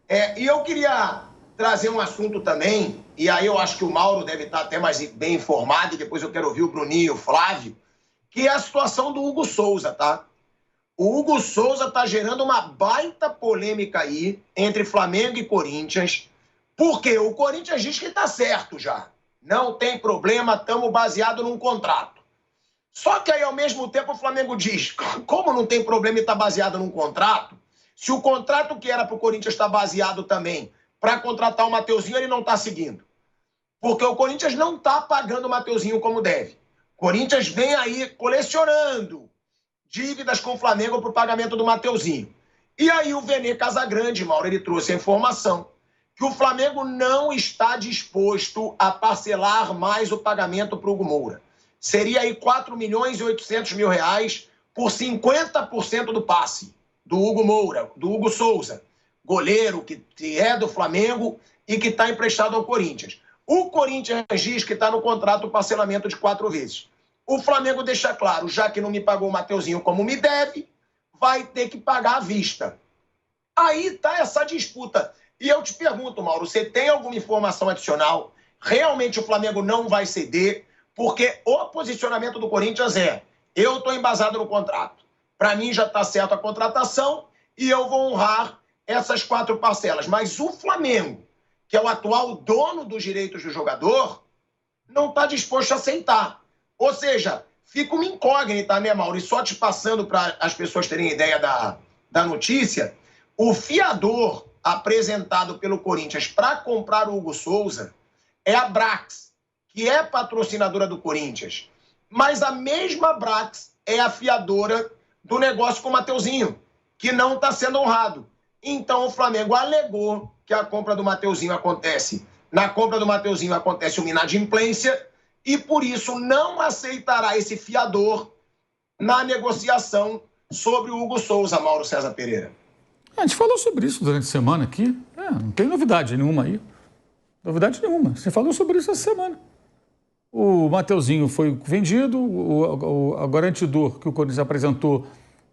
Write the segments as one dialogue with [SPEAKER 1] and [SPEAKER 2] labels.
[SPEAKER 1] E eu queria trazer um assunto também, e aí eu acho que o Mauro deve estar até mais bem informado, e depois eu quero ouvir o Bruninho e o Flávio, que é a situação do Hugo Souza, tá? O Hugo Souza está gerando uma baita polêmica aí entre Flamengo e Corinthians, porque o Corinthians diz que está certo já. Não tem problema, estamos baseados num contrato. Só que aí, ao mesmo tempo, o Flamengo diz, como não tem problema e está baseado num contrato, se o contrato que era para o Corinthians está baseado também para contratar o Mateuzinho, ele não está seguindo. Porque o Corinthians não está pagando o Mateuzinho como deve. O Corinthians vem aí colecionando dívidas com o Flamengo para o pagamento do Mateuzinho. E aí o Vene Casagrande, Mauro, ele trouxe a informação que o Flamengo não está disposto a parcelar mais o pagamento para o Hugo Moura. Seria aí 4 milhões e 800 mil reais por 50% do passe do Hugo Moura, do Hugo Souza, goleiro que é do Flamengo e que está emprestado ao Corinthians. O Corinthians diz que está no contrato o parcelamento de 4 vezes. O Flamengo deixa claro, já que não me pagou o Mateuzinho como me deve, vai ter que pagar à vista. Aí está essa disputa. E eu te pergunto, Mauro, você tem alguma informação adicional? Realmente o Flamengo não vai ceder? Porque o posicionamento do Corinthians é, eu estou embasado no contrato. Para mim já está certo a contratação e eu vou honrar essas 4 parcelas. Mas o Flamengo, que é o atual dono dos direitos do jogador, não está disposto a aceitar. Ou seja, fica uma incógnita, né, Mauro? E só te passando para as pessoas terem ideia da notícia, o fiador apresentado pelo Corinthians para comprar o Hugo Souza é a Brax, que é patrocinadora do Corinthians. Mas a mesma Brax é a fiadora do negócio com o Mateuzinho, que não está sendo honrado. Então o Flamengo alegou que a compra do Mateuzinho acontece. Na compra do Mateuzinho acontece uma inadimplência e por isso não aceitará esse fiador na negociação sobre o Hugo Souza, Mauro César Pereira.
[SPEAKER 2] A gente falou sobre isso durante a semana aqui. Não tem novidade nenhuma aí. Novidade nenhuma. Você falou sobre isso essa semana. O Mateuzinho foi vendido, o garantidor que o Corinthians apresentou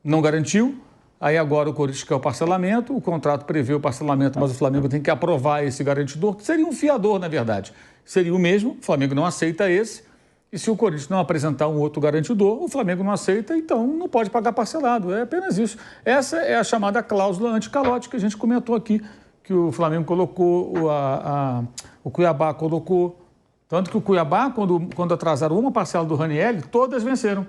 [SPEAKER 2] não garantiu. Aí agora o Corinthians quer o parcelamento, o contrato prevê o parcelamento, mas o Flamengo tem que aprovar esse garantidor, que seria um fiador, na verdade. Seria o mesmo, o Flamengo não aceita esse. E se o Corinthians não apresentar um outro garantidor, o Flamengo não aceita, então não pode pagar parcelado. É apenas isso. Essa é a chamada cláusula anticalote que a gente comentou aqui, que o Flamengo colocou, o Cuiabá colocou. Tanto que o Cuiabá, quando atrasaram uma parcela do Ranieri, todas venceram.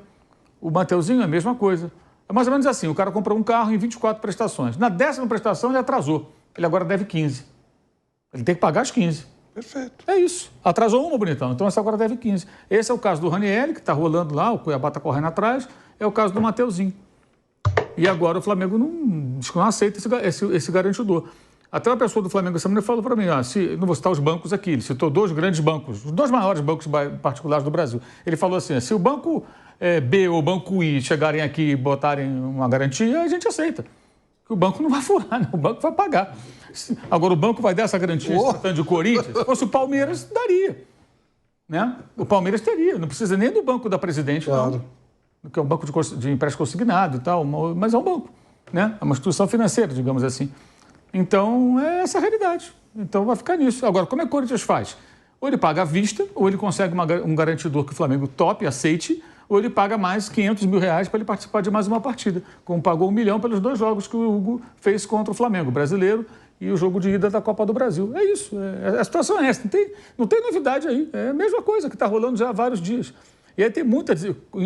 [SPEAKER 2] O Mateuzinho é a mesma coisa. É mais ou menos assim, o cara comprou um carro em 24 prestações. Na 10ª prestação ele atrasou. Ele agora deve 15. Ele tem que pagar as 15.
[SPEAKER 3] Perfeito.
[SPEAKER 2] É isso. Atrasou uma, bonitão. Então essa agora deve 15. Esse é o caso do Ranieri, que está rolando lá, o Cuiabá está correndo atrás. É o caso do Mateuzinho. E agora o Flamengo não aceita esse garantidor. Até uma pessoa do Flamengo essa semana falou para mim, não vou citar os bancos aqui, ele citou 2 grandes bancos, os 2 maiores bancos particulares do Brasil. Ele falou assim, se o banco B ou o banco I chegarem aqui e botarem uma garantia, a gente aceita. Que o banco não vai furar, né? O banco vai pagar. Agora o banco vai dar essa garantia tratando de Corinthians, se fosse o Palmeiras, daria. Né? O Palmeiras teria, não precisa nem do banco da Presidente, claro. Não, que é um banco de empréstimo consignado e tal, mas é um banco, né? É uma instituição financeira, digamos assim. Então, é essa a realidade. Então, vai ficar nisso. Agora, como é que o Corinthians faz? Ou ele paga à vista, ou ele consegue um garantidor que o Flamengo tope, aceite, ou ele paga mais 500 mil reais para ele participar de mais uma partida, como pagou 1 milhão pelos 2 jogos que o Hugo fez contra o Flamengo, brasileiro, e o jogo de ida da Copa do Brasil. É isso. A situação é essa. Não tem novidade aí. É a mesma coisa que está rolando já há vários dias. E aí tem muita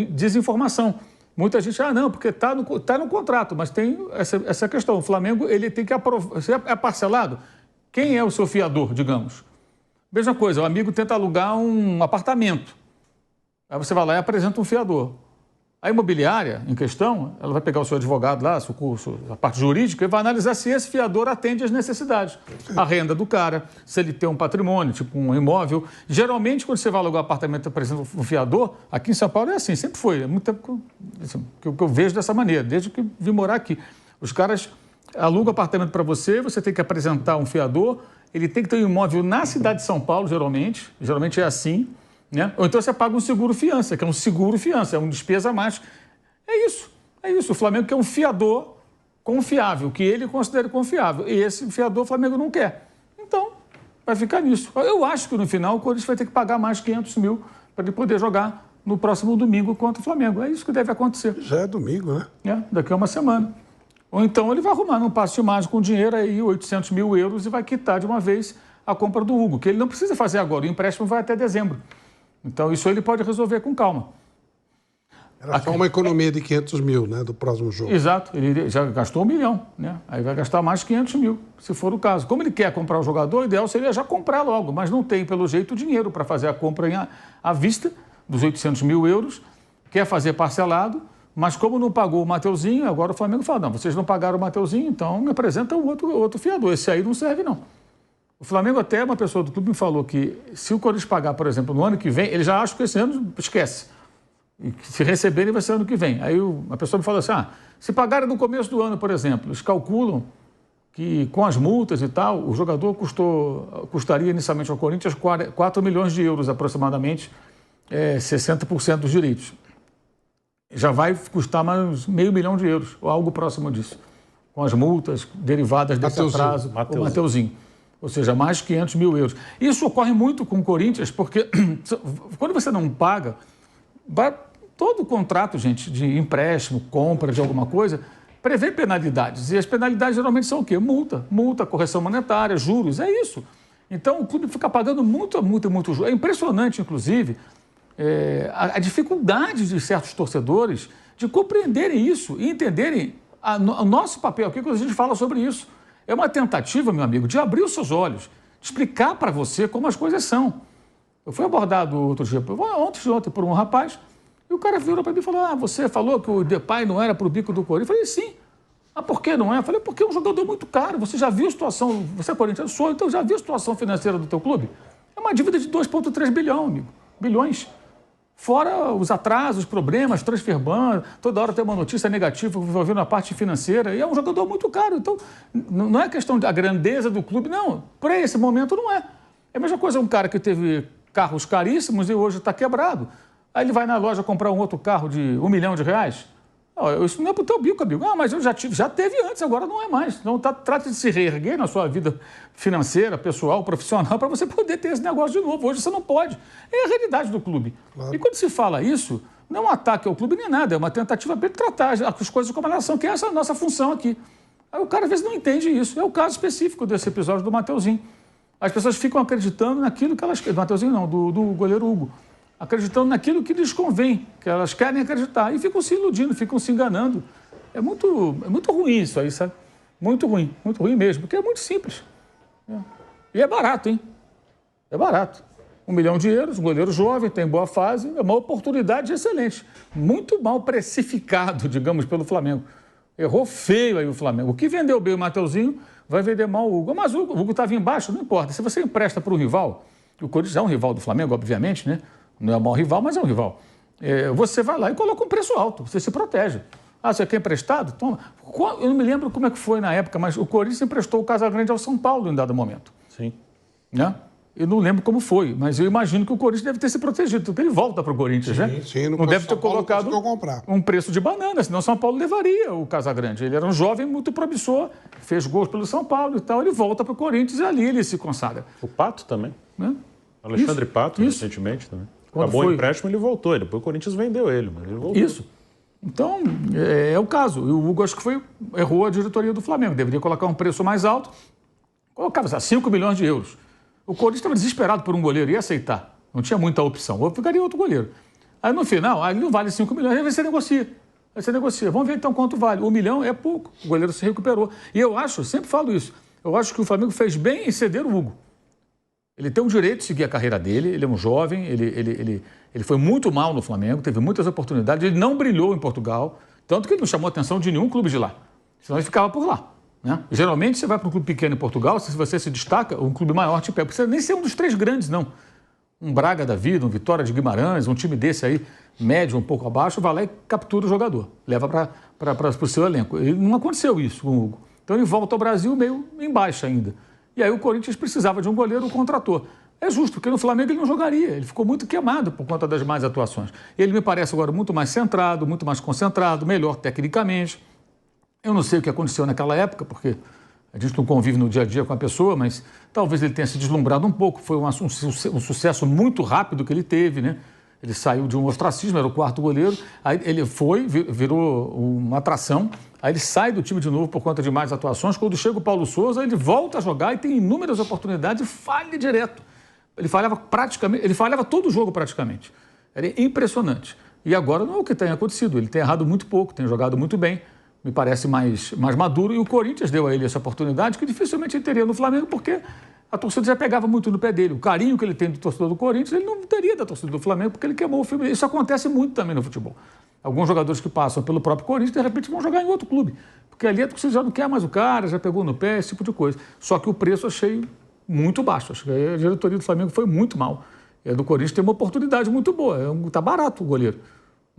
[SPEAKER 2] desinformação. Muita gente, não, porque está no contrato, mas tem essa questão. O Flamengo, ele tem que aprovar. Se é parcelado, quem é o seu fiador, digamos? Mesma coisa, o amigo tenta alugar um apartamento. Aí você vai lá e apresenta um fiador. A imobiliária, em questão, ela vai pegar o seu advogado lá, a parte jurídica, e vai analisar se esse fiador atende às necessidades. A renda do cara, se ele tem um patrimônio, tipo um imóvel. Geralmente, quando você vai alugar um apartamento e apresenta um fiador, aqui em São Paulo é assim, sempre foi. É muito tempo que eu vejo dessa maneira, desde que vim morar aqui. Os caras alugam apartamento para você tem que apresentar um fiador, ele tem que ter um imóvel na cidade de São Paulo, geralmente é assim. Né? Ou então você paga um seguro-fiança, que é um seguro-fiança, é uma despesa a mais. É isso. O Flamengo quer um fiador confiável, que ele considera confiável. E esse fiador o Flamengo não quer. Então, vai ficar nisso. Eu acho que no final o Corinthians vai ter que pagar mais 500 mil para ele poder jogar no próximo domingo contra o Flamengo. É isso que deve acontecer.
[SPEAKER 3] Já é domingo, né?
[SPEAKER 2] Daqui a uma semana. Ou então ele vai arrumar num passe de mágico com dinheiro aí, 800 mil euros, e vai quitar de uma vez a compra do Hugo, que ele não precisa fazer agora. O empréstimo vai até dezembro. Então isso ele pode resolver com calma.
[SPEAKER 3] Era só uma economia de 500 mil, né, do próximo jogo.
[SPEAKER 2] Exato. Ele já gastou 1 milhão, né? Aí vai gastar mais 500 mil, se for o caso. Como ele quer comprar o jogador, o ideal seria já comprar logo, mas não tem, pelo jeito, dinheiro para fazer a compra à vista dos 800 mil euros, quer fazer parcelado, mas como não pagou o Mateuzinho, agora o Flamengo fala, não, vocês não pagaram o Mateuzinho, então me apresentam outro fiador. Esse aí não serve, não. O Flamengo, até uma pessoa do clube me falou que se o Corinthians pagar, por exemplo, no ano que vem, ele já acha que esse ano esquece. E que se receberem vai ser ano que vem. Aí a pessoa me falou assim, se pagarem no começo do ano, por exemplo, eles calculam que com as multas e tal, o jogador custaria inicialmente ao Corinthians 4 milhões de euros aproximadamente, 60% dos direitos. Já vai custar mais R$500 mil, ou algo próximo disso, com as multas derivadas desse atraso, o Mateuzinho. Ou seja, mais 500 mil euros. Isso ocorre muito com o Corinthians, porque quando você não paga, todo o contrato, gente, de empréstimo, compra de alguma coisa, prevê penalidades. E as penalidades geralmente são o quê? Multa, correção monetária, juros, é isso. Então o clube fica pagando muito juros. É impressionante, inclusive, a dificuldade de certos torcedores de compreenderem isso e entenderem o nosso papel aqui, quando a gente fala sobre isso. É uma tentativa, meu amigo, de abrir os seus olhos, de explicar para você como as coisas são. Eu fui abordado ontem, por um rapaz, e o cara virou para mim e falou, você falou que o Depay não era para o bico do Corinthians. Eu falei, sim. Por que não é? Eu falei, porque é um jogador muito caro. Você já viu a situação, você é corintiano, então já viu a situação financeira do teu clube? É uma dívida de 2,3 bilhão, amigo. Bilhões. Fora os atrasos, problemas, transfer ban, toda hora tem uma notícia negativa envolvendo a parte financeira, e é um jogador muito caro. Então, não é questão da grandeza do clube, não. Para esse momento, não é. É a mesma coisa um cara que teve carros caríssimos e hoje está quebrado. Aí ele vai na loja comprar um outro carro de R$1 milhão. Isso não é para o teu bico, amigo. Mas eu já teve antes, agora não é mais. Então, trata de se reerguer na sua vida financeira, pessoal, profissional, para você poder ter esse negócio de novo. Hoje você não pode. É a realidade do clube. Claro. E quando se fala isso, não é um ataque ao clube nem nada, é uma tentativa de tratar as coisas como elas são, que é essa a nossa função aqui. Aí o cara às vezes não entende isso. É o caso específico desse episódio do Mateuzinho. As pessoas ficam acreditando naquilo que elas querem. Do Mateuzinho não, do goleiro Hugo. Acreditando naquilo que lhes convém, que elas querem acreditar, e ficam se iludindo, ficam se enganando. É muito ruim isso aí, sabe? Muito ruim mesmo, porque é muito simples. E é barato, hein? É barato. €1 milhão, um goleiro jovem, tem boa fase, é uma oportunidade excelente. Muito mal precificado, digamos, pelo Flamengo. Errou feio aí o Flamengo. O que vendeu bem o Mateuzinho vai vender mal o Hugo. Mas o Hugo estava embaixo, não importa. Se você empresta para um rival, o Corinthians é um rival do Flamengo, obviamente, né? Não é o maior rival, mas é um rival. Você vai lá e coloca um preço alto, você se protege. Você quer emprestado? Toma. Eu não me lembro como é que foi na época, mas o Corinthians emprestou o Casagrande ao São Paulo em dado momento.
[SPEAKER 4] Sim.
[SPEAKER 2] Né? Eu não lembro como foi, mas eu imagino que o Corinthians deve ter se protegido, porque ele volta para o Corinthians, né?
[SPEAKER 3] Sim,
[SPEAKER 2] não deve ter colocado um preço de banana, senão o São Paulo levaria o Casagrande. Ele era um jovem muito promissor, fez gols pelo São Paulo e tal, ele volta para o Corinthians e ali ele se consagra.
[SPEAKER 4] O Pato também.
[SPEAKER 2] Né?
[SPEAKER 4] Alexandre Pato, recentemente também. Acabou o empréstimo, ele voltou. Depois o Corinthians vendeu ele, mas ele voltou.
[SPEAKER 2] Isso. Então, é o caso. E o Hugo, acho que errou a diretoria do Flamengo. Deveria colocar um preço mais alto. Colocava €5 milhões. O Corinthians estava desesperado por um goleiro, ia aceitar. Não tinha muita opção. Ou ficaria outro goleiro. Aí, no final, ele não vale 5 milhões, aí você negocia. Vamos ver, então, quanto vale. 1 milhão é pouco. O goleiro se recuperou. E eu sempre falo isso, eu acho que o Flamengo fez bem em ceder o Hugo. Ele tem o direito de seguir a carreira dele, ele é um jovem, ele foi muito mal no Flamengo, teve muitas oportunidades, ele não brilhou em Portugal, tanto que ele não chamou a atenção de nenhum clube de lá, senão ele ficava por lá. Né? Geralmente você vai para um clube pequeno em Portugal, se você se destaca, um clube maior te pega, não precisa nem ser um dos 3 grandes, não. Um Braga da vida, um Vitória de Guimarães, um time desse aí, médio, um pouco abaixo, vai lá e captura o jogador, leva para o seu elenco. Não aconteceu isso com o Hugo. Então ele volta ao Brasil meio em baixa ainda. E aí o Corinthians precisava de um goleiro, o contratou. É justo, porque no Flamengo ele não jogaria. Ele ficou muito queimado por conta das más atuações. Ele me parece agora muito mais centrado, muito mais concentrado, melhor tecnicamente. Eu não sei o que aconteceu naquela época, porque a gente não convive no dia a dia com a pessoa, mas talvez ele tenha se deslumbrado um pouco. Foi um sucesso muito rápido que ele teve, né? Ele saiu de um ostracismo, era o quarto goleiro, aí ele virou uma atração, aí ele sai do time de novo por conta de mais atuações. Quando chega o Paulo Souza, ele volta a jogar e tem inúmeras oportunidades e falha direto. Ele falhava todo o jogo praticamente. Era impressionante. E agora não é o que tem acontecido, ele tem errado muito pouco, tem jogado muito bem, me parece mais maduro, e o Corinthians deu a ele essa oportunidade que dificilmente ele teria no Flamengo, porque a torcida já pegava muito no pé dele. O carinho que ele tem do torcedor do Corinthians, ele não teria da torcida do Flamengo, porque ele queimou o filme. Isso acontece muito também no futebol. Alguns jogadores que passam pelo próprio Corinthians, de repente vão jogar em outro clube, porque ali a torcida já não quer mais o cara, já pegou no pé, esse tipo de coisa. Só que o preço eu achei muito baixo. Acho que a diretoria do Flamengo foi muito mal. E a do Corinthians tem uma oportunidade muito boa. Tá barato o goleiro.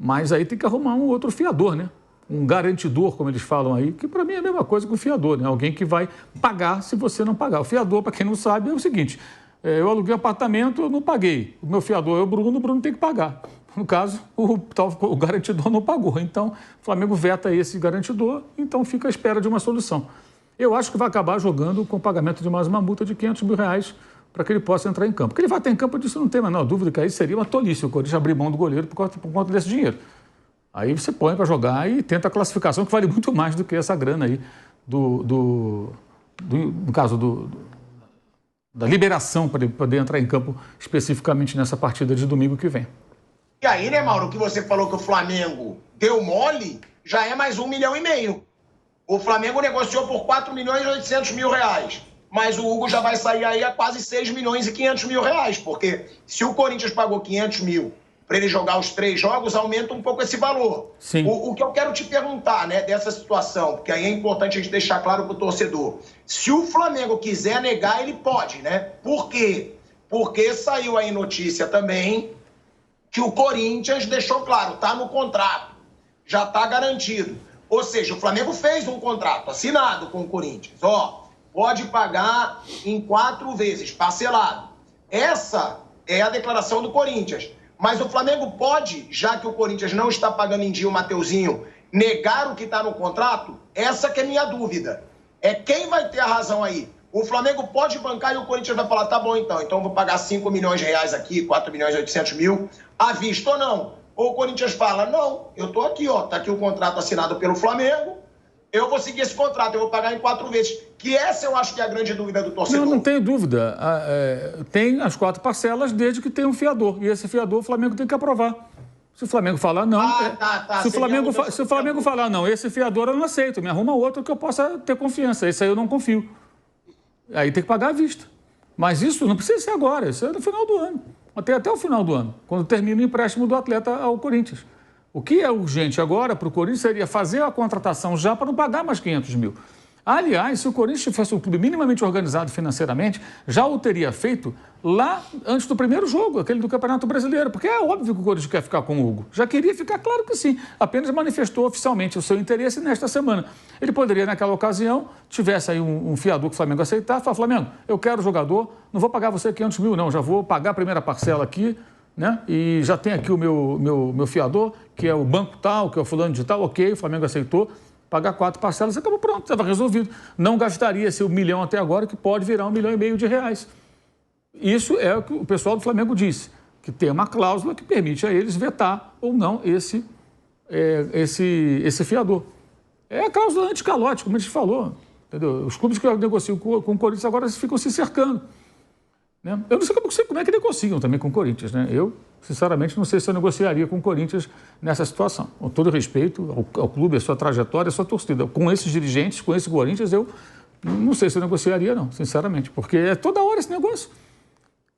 [SPEAKER 2] Mas aí tem que arrumar um outro fiador, né? Um garantidor, como eles falam aí, que para mim é a mesma coisa que o fiador, né? Alguém que vai pagar se você não pagar. O fiador, para quem não sabe, é o seguinte: eu aluguei um apartamento, eu não paguei. O meu fiador é o Bruno tem que pagar. No caso, o garantidor não pagou. Então, o Flamengo veta esse garantidor, então fica à espera de uma solução. Eu acho que vai acabar jogando com o pagamento de mais uma multa de R$500 mil para que ele possa entrar em campo. Porque ele vai estar em campo disso, não tem a menor dúvida que aí seria uma tolice o Corinthians abrir mão do goleiro por conta desse dinheiro. Aí você põe para jogar e tenta a classificação, que vale muito mais do que essa grana aí, no caso da liberação para ele poder entrar em campo especificamente nessa partida de domingo que vem.
[SPEAKER 1] E aí, né, Mauro, que você falou que o Flamengo deu mole, já é mais 1,5 milhão. O Flamengo negociou por R$4.800.000, mas o Hugo já vai sair aí a quase R$6.500.000, porque se o Corinthians pagou 500 mil para ele jogar os 3 jogos, aumenta um pouco esse valor.
[SPEAKER 2] Sim.
[SPEAKER 1] O que eu quero te perguntar, né, dessa situação, porque aí é importante a gente deixar claro para o torcedor, se o Flamengo quiser negar, ele pode, né? Por quê? Porque saiu aí notícia também que o Corinthians deixou claro, tá no contrato, já tá garantido. Ou seja, o Flamengo fez um contrato assinado com o Corinthians. Pode pagar em 4 vezes, parcelado. Essa é a declaração do Corinthians. Mas o Flamengo pode, já que o Corinthians não está pagando em dia o Mateuzinho, negar o que está no contrato? Essa que é minha dúvida. É quem vai ter a razão aí? O Flamengo pode bancar e o Corinthians vai falar, tá bom então eu vou pagar R$5 milhões aqui, R$4.800.000, à vista ou não? Ou o Corinthians fala, não, eu tô aqui, tá aqui o contrato assinado pelo Flamengo, eu vou seguir esse contrato, eu vou pagar em 4 vezes. Que essa eu acho que é a grande dúvida do torcedor.
[SPEAKER 2] Não tenho dúvida. Tem as 4 parcelas desde que tem um fiador. E esse fiador o Flamengo tem que aprovar. Se o Flamengo falar não... Se o Flamengo falar não, esse fiador eu não aceito, me arruma outro que eu possa ter confiança. Esse aí eu não confio. Aí tem que pagar à vista. Mas isso não precisa ser agora, isso é no final do ano. Até o final do ano, quando termina o empréstimo do atleta ao Corinthians. O que é urgente agora para o Corinthians seria fazer a contratação já para não pagar mais 500 mil. Aliás, se o Corinthians fosse um clube minimamente organizado financeiramente, já o teria feito lá antes do primeiro jogo, aquele do Campeonato Brasileiro, porque é óbvio que o Corinthians quer ficar com o Hugo. Já queria ficar, claro que sim, apenas manifestou oficialmente o seu interesse nesta semana. Ele poderia, naquela ocasião, tivesse aí um fiador que o Flamengo aceitar, falar, Flamengo, eu quero jogador, não vou pagar você 500 mil não, já vou pagar a primeira parcela aqui, né? E já tem aqui o meu fiador, que é o banco tal, que é o fulano de tal, ok, o Flamengo aceitou, pagar 4 parcelas, acabou pronto, estava resolvido. Não gastaria esse 1 milhão até agora, que pode virar R$1,5 milhão. Isso é o que o pessoal do Flamengo disse, que tem uma cláusula que permite a eles vetar ou não esse fiador. É a cláusula anti-calote, como a gente falou. Entendeu? Os clubes que negociam com o Corinthians agora ficam se cercando. Né? Eu não sei como é que negociam também com o Corinthians. Né? Eu, sinceramente, não sei se eu negociaria com o Corinthians nessa situação. Com todo respeito ao clube, a sua trajetória, a sua torcida. Com esses dirigentes, com esse Corinthians, eu não sei se eu negociaria, não, sinceramente. Porque é toda hora esse negócio.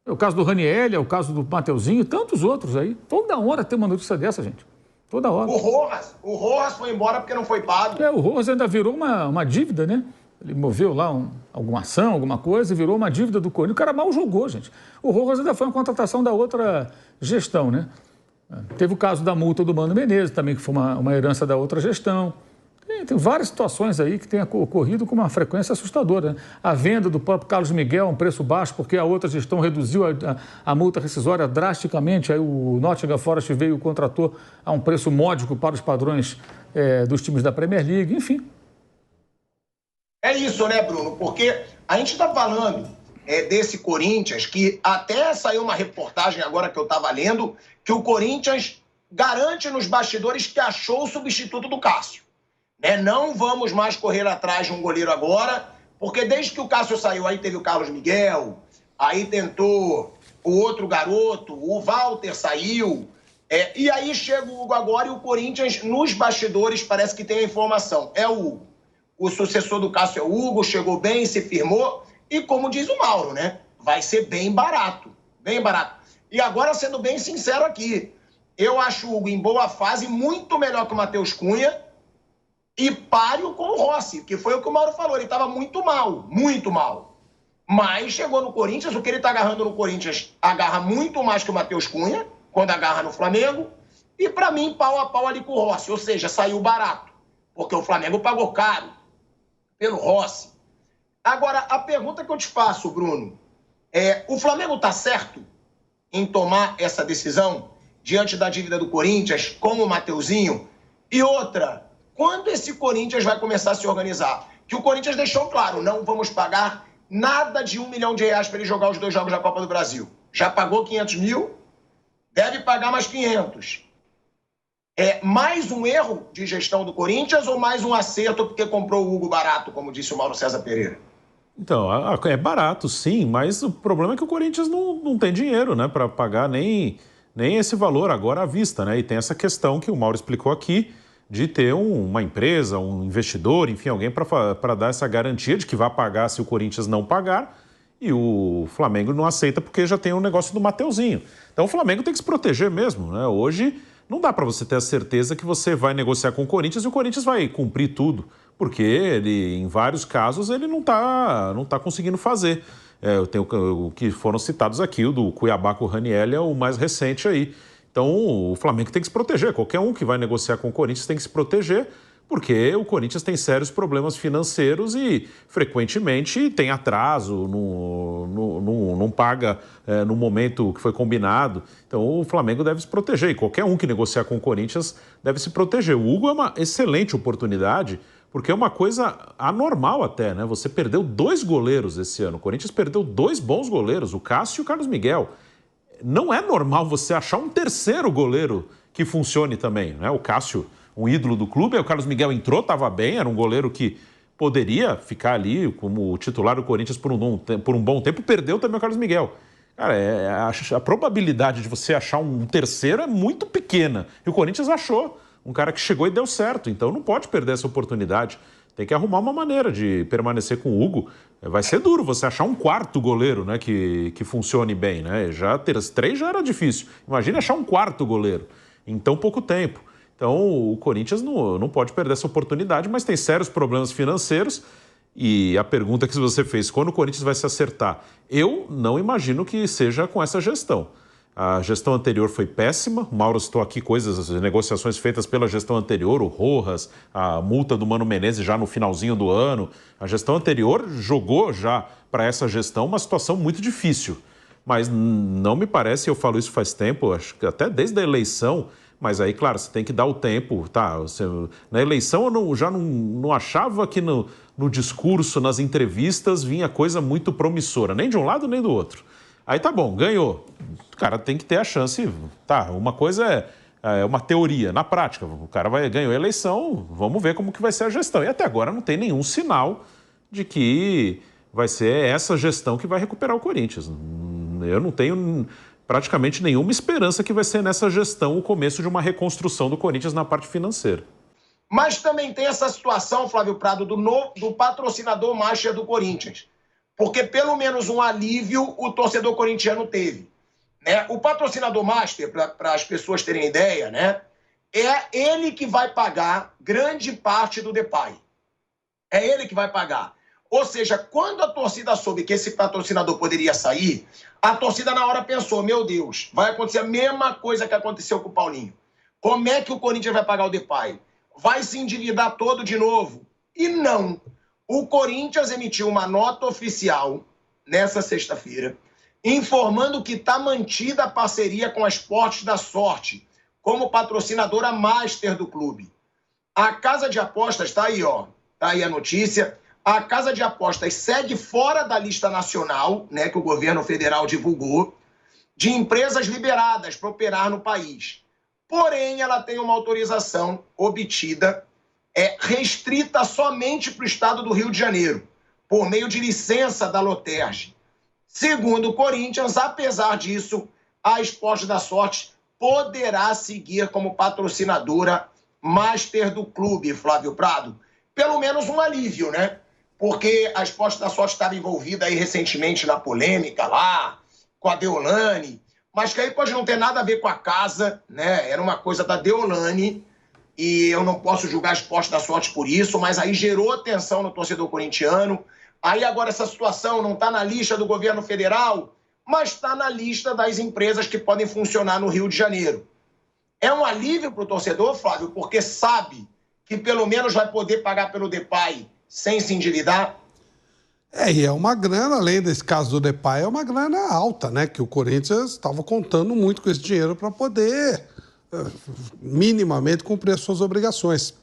[SPEAKER 2] É o caso do Raniel, é o caso do Mateuzinho e tantos outros aí. Toda hora tem uma notícia dessa, gente. Toda hora.
[SPEAKER 1] O Rojas foi embora porque não foi pago.
[SPEAKER 2] O Rojas ainda virou uma dívida, né? Ele moveu lá alguma ação, alguma coisa, e virou uma dívida do Corinthians. O cara mal jogou, gente. O Rojas ainda foi uma contratação da outra gestão, né? Teve o caso da multa do Mano Menezes também, que foi uma herança da outra gestão. Tem várias situações aí que têm ocorrido com uma frequência assustadora. Né? A venda do próprio Carlos Miguel a um preço baixo, porque a outra gestão reduziu a multa rescisória drasticamente. Aí o Nottingham Forest veio e contratou a um preço módico para os padrões dos times da Premier League. Enfim,
[SPEAKER 1] É isso, né, Bruno? Porque a gente está falando desse Corinthians, que até saiu uma reportagem agora que eu estava lendo, que o Corinthians garante nos bastidores que achou o substituto do Cássio. Né? Não vamos mais correr atrás de um goleiro agora, porque desde que o Cássio saiu, aí teve o Carlos Miguel, aí tentou o outro garoto, o Walter saiu, e aí chega o Hugo agora e o Corinthians, nos bastidores, parece que tem a informação. É o Hugo. O sucessor do Cássio é o Hugo, chegou bem, se firmou, e como diz o Mauro, né? Vai ser bem barato, bem barato. E agora, sendo bem sincero aqui, eu acho o Hugo em boa fase, muito melhor que o Matheus Cunha, e páreo com o Rossi, que foi o que o Mauro falou, ele estava muito mal, muito mal. Mas chegou no Corinthians, o que ele está agarrando no Corinthians agarra muito mais que o Matheus Cunha, quando agarra no Flamengo, e para mim, pau a pau ali com o Rossi, ou seja, saiu barato, porque o Flamengo pagou caro pelo Rossi. Agora, a pergunta que eu te faço, Bruno, o Flamengo está certo em tomar essa decisão diante da dívida do Corinthians com o Mateuzinho? E outra, quando esse Corinthians vai começar a se organizar? Que o Corinthians deixou claro, não vamos pagar nada de R$1 milhão para ele jogar os 2 jogos da Copa do Brasil. Já pagou 500 mil, deve pagar mais 500. Mais um erro de gestão do Corinthians ou mais um acerto porque comprou o Hugo barato, como disse o Mauro César Pereira?
[SPEAKER 4] Então, é barato, sim, mas o problema é que o Corinthians não tem dinheiro, né, para pagar nem esse valor agora à vista, né? E tem essa questão que o Mauro explicou aqui, de ter uma empresa, um investidor, enfim, alguém para dar essa garantia de que vai pagar se o Corinthians não pagar, e o Flamengo não aceita porque já tem um negócio do Mateuzinho. Então o Flamengo tem que se proteger mesmo, né? Hoje não dá para você ter a certeza que você vai negociar com o Corinthians e o Corinthians vai cumprir tudo, porque ele, em vários casos, ele não tá conseguindo fazer. Eu tenho o que foram citados aqui, o do Cuiabá com o Raniel é o mais recente aí. Então, o Flamengo tem que se proteger. Qualquer um que vai negociar com o Corinthians tem que se proteger, porque o Corinthians tem sérios problemas financeiros e, frequentemente, tem atraso, não paga no momento que foi combinado. Então, o Flamengo deve se proteger. E qualquer um que negociar com o Corinthians deve se proteger. O Hugo é uma excelente oportunidade, porque é uma coisa anormal até, né? Você perdeu 2 goleiros esse ano. O Corinthians perdeu 2 bons goleiros, o Cássio e o Carlos Miguel. Não é normal você achar um terceiro goleiro que funcione também, né? O Cássio, um ídolo do clube, aí o Carlos Miguel entrou, estava bem, era um goleiro que poderia ficar ali como titular do Corinthians por um bom tempo, perdeu também o Carlos Miguel. Cara, a probabilidade de você achar um terceiro é muito pequena. E o Corinthians achou um cara que chegou e deu certo, então não pode perder essa oportunidade. Tem que arrumar uma maneira de permanecer com o Hugo. Vai ser duro você achar um quarto goleiro, né, que funcione bem, né? Já ter 3 já era difícil. Imagina achar um quarto goleiro em tão pouco tempo. Então o Corinthians não pode perder essa oportunidade, mas tem sérios problemas financeiros. E a pergunta que você fez, quando o Corinthians vai se acertar? Eu não imagino que seja com essa gestão. A gestão anterior foi péssima. O Mauro citou aqui negociações feitas pela gestão anterior, o Rojas, a multa do Mano Menezes já no finalzinho do ano. A gestão anterior jogou já para essa gestão uma situação muito difícil. Mas não me parece, eu falo isso faz tempo, acho que até desde a eleição, mas aí, claro, você tem que dar o tempo, tá? Na eleição eu já não achava que no discurso, nas entrevistas, vinha coisa muito promissora, nem de um lado nem do outro. Aí tá bom, ganhou. O cara tem que ter a chance. Tá, uma coisa é uma teoria. Na prática, o cara ganhou a eleição, vamos ver como que vai ser a gestão. E até agora não tem nenhum sinal de que vai ser essa gestão que vai recuperar o Corinthians. Eu não tenho praticamente nenhuma esperança que vai ser nessa gestão o começo de uma reconstrução do Corinthians na parte financeira.
[SPEAKER 1] Mas também tem essa situação, Flávio Prado, do patrocinador master do Corinthians. Porque pelo menos um alívio o torcedor corintiano teve. Né? O patrocinador master, para as pessoas terem ideia, né? É ele que vai pagar grande parte do Depay. É ele que vai pagar. Ou seja, quando a torcida soube que esse patrocinador poderia sair, a torcida na hora pensou, meu Deus, vai acontecer a mesma coisa que aconteceu com o Paulinho. Como é que o Corinthians vai pagar o Depay? Vai se endividar todo de novo? E não. O Corinthians emitiu uma nota oficial nessa sexta-feira, informando que está mantida a parceria com a Esportes da Sorte, como patrocinadora master do clube. A casa de apostas está aí, ó. Está aí a notícia. A casa de apostas segue fora da lista nacional, né, que o governo federal divulgou, de empresas liberadas para operar no país. Porém, ela tem uma autorização obtida, restrita somente para o estado do Rio de Janeiro, por meio de licença da Loterge. Segundo o Corinthians, apesar disso, a Esporte da Sorte poderá seguir como patrocinadora master do clube, Flávio Prado. Pelo menos um alívio, né? Porque a Esporte da Sorte estava envolvida aí recentemente na polêmica lá, com a Deolane, mas que aí pode não ter nada a ver com a casa, né? Era uma coisa da Deolane e eu não posso julgar a Esporte da Sorte por isso, mas aí gerou tensão no torcedor corintiano. Aí agora essa situação não está na lista do governo federal, mas está na lista das empresas que podem funcionar no Rio de Janeiro. É um alívio para o torcedor, Flávio, porque sabe que pelo menos vai poder pagar pelo Depay sem se endividar?
[SPEAKER 3] E é uma grana, além desse caso do Depay, é uma grana alta, né? Que o Corinthians estava contando muito com esse dinheiro para poder minimamente cumprir as suas obrigações.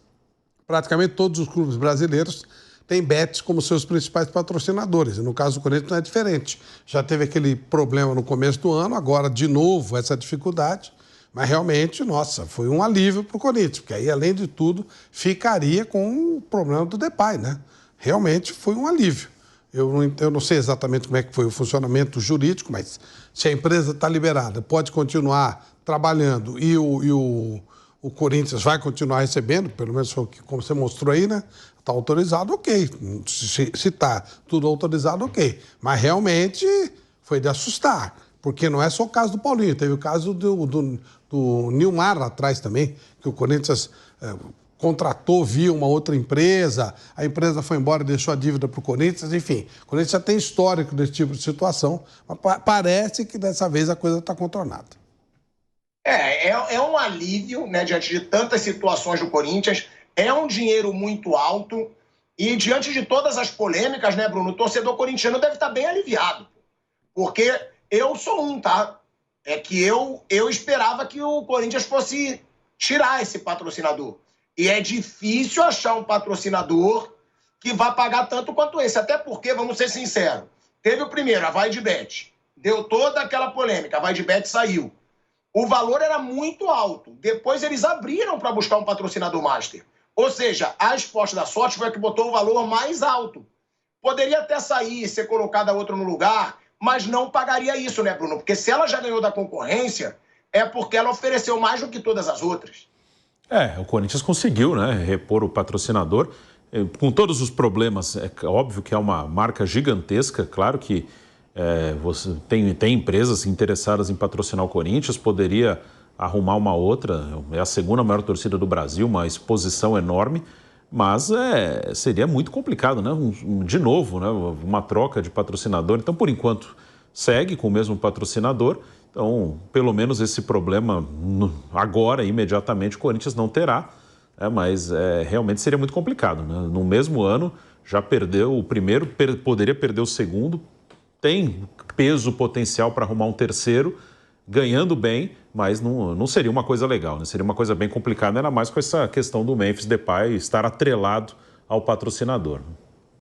[SPEAKER 3] Praticamente todos os clubes brasileiros têm bets como seus principais patrocinadores. No caso do Corinthians não é diferente. Já teve aquele problema no começo do ano, agora de novo essa dificuldade. Mas realmente, nossa, foi um alívio para o Corinthians, porque aí, além de tudo, ficaria com o problema do Depay, né? Realmente foi um alívio. Eu não sei exatamente como é que foi o funcionamento jurídico, mas se a empresa está liberada, pode continuar trabalhando e o Corinthians vai continuar recebendo, pelo menos como você mostrou aí, né? Está autorizado, ok. Se está tudo autorizado, ok. Mas realmente foi de assustar, porque não é só o caso do Paulinho, teve o caso do Nilmar lá atrás também, que o Corinthians contratou via uma outra empresa, a empresa foi embora e deixou a dívida para o Corinthians, enfim. O Corinthians já tem histórico desse tipo de situação, mas parece que dessa vez a coisa está contornada.
[SPEAKER 1] É um alívio, né, diante de tantas situações do Corinthians, é um dinheiro muito alto e diante de todas as polêmicas, né, Bruno, o torcedor corintiano deve estar bem aliviado, porque eu sou um, tá? É que eu esperava que o Corinthians fosse tirar esse patrocinador. E é difícil achar um patrocinador que vá pagar tanto quanto esse. Até porque, vamos ser sinceros, teve o primeiro, a VaideBet. Deu toda aquela polêmica, a VaideBet saiu. O valor era muito alto. Depois eles abriram para buscar um patrocinador master. Ou seja, a Esporte da Sorte foi a que botou o valor mais alto. Poderia até sair, ser colocada outra no lugar, mas não pagaria isso, né, Bruno? Porque se ela já ganhou da concorrência, é porque ela ofereceu mais do que todas as outras.
[SPEAKER 4] O Corinthians conseguiu, né, repor o patrocinador, com todos os problemas. É óbvio que é uma marca gigantesca, claro que você tem empresas interessadas em patrocinar o Corinthians, poderia arrumar uma outra, é a segunda maior torcida do Brasil, uma exposição enorme, mas seria muito complicado, né? De novo, né, uma troca de patrocinador. Então, por enquanto, segue com o mesmo patrocinador. Então, pelo menos esse problema agora, imediatamente, o Corinthians não terá, mas realmente seria muito complicado, né? No mesmo ano, já perdeu o primeiro, poderia perder o segundo, tem peso potencial para arrumar um terceiro, ganhando bem, mas não seria uma coisa legal, né? Seria uma coisa bem complicada, ainda mais com essa questão do Memphis Depay estar atrelado ao patrocinador.